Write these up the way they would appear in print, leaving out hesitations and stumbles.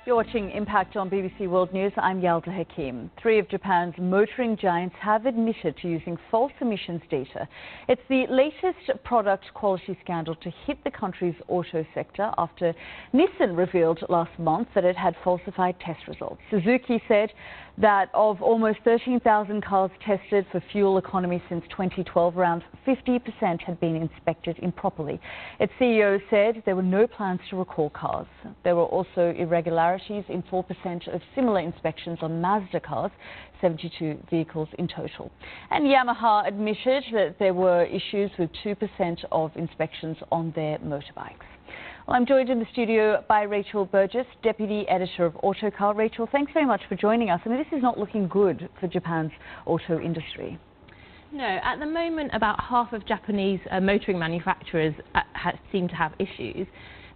You're watching Impact on BBC World News. I'm Yalda Hakim. Three of Japan's motoring giants have admitted to using false emissions data. It's the latest product quality scandal to hit the country's auto sector after Nissan revealed last month that it had falsified test results. Suzuki said that of almost 13,000 cars tested for fuel economy since 2012, around 50% had been inspected improperly. Its CEO said there were no plans to recall cars. There were also irregularities in 4% of similar inspections on Mazda cars, 72 vehicles in total. And Yamaha admitted that there were issues with 2% of inspections on their motorbikes. Well, I'm joined in the studio by Rachel Burgess, Deputy Editor of Autocar. Rachel, thanks very much for joining us. I mean, this is not looking good for Japan's auto industry. No, at the moment about half of Japanese motoring manufacturers seem to have issues.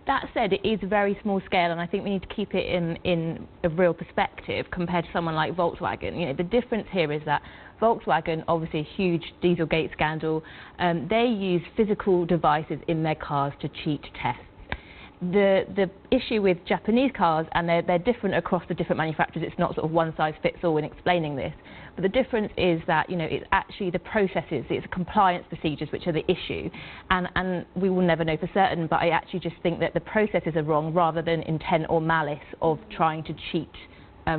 That said, it is very small scale, and I think we need to keep it in a real perspective compared to someone like Volkswagen. You know, the difference here is that Volkswagen, obviously a huge Dieselgate scandal, they use physical devices in their cars to cheat tests. The issue with Japanese cars, and they're different across the different manufacturers, it's not sort of one size fits all in explaining this, but the difference is that, you know, it's actually the processes, it's compliance procedures which are the issue, and we will never know for certain, but I actually just think that the processes are wrong rather than intent or malice of trying to cheat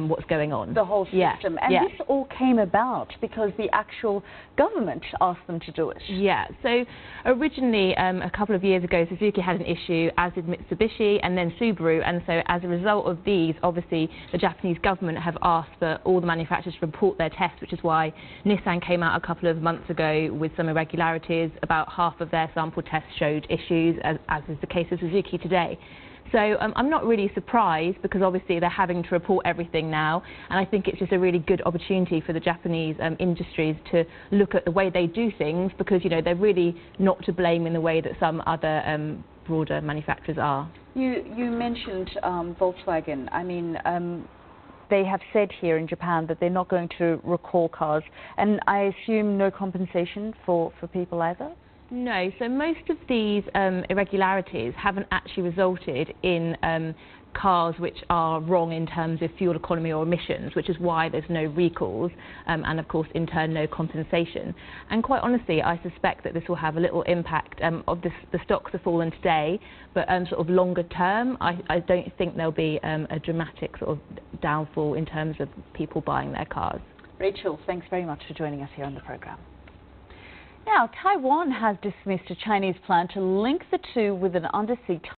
what's going on. The whole system. And this all came about because the actual government asked them to do it. Yeah, so originally a couple of years ago Suzuki had an issue, as did Mitsubishi and then Subaru, and so as a result of these, obviously the Japanese government have asked for all the manufacturers to report their tests, which is why Nissan came out a couple of months ago with some irregularities. About half of their sample tests showed issues, as is the case with Suzuki today. So I'm not really surprised, because obviously they're having to report everything now, and I think it's just a really good opportunity for the Japanese industries to look at the way they do things, because, you know, they're really not to blame in the way that some other broader manufacturers are. You mentioned Volkswagen. I mean, they have said here in Japan that they're not going to recall cars, and I assume no compensation for people either? No, so most of these irregularities haven't actually resulted in cars which are wrong in terms of fuel economy or emissions, which is why there's no recalls and of course in turn no compensation. And quite honestly, I suspect that this will have a little impact of the stocks have fallen today, but sort of longer term I don't think there'll be a dramatic sort of downfall in terms of people buying their cars. Rachel, thanks very much for joining us here on the programme. Now, Taiwan has dismissed a Chinese plan to link the two with an undersea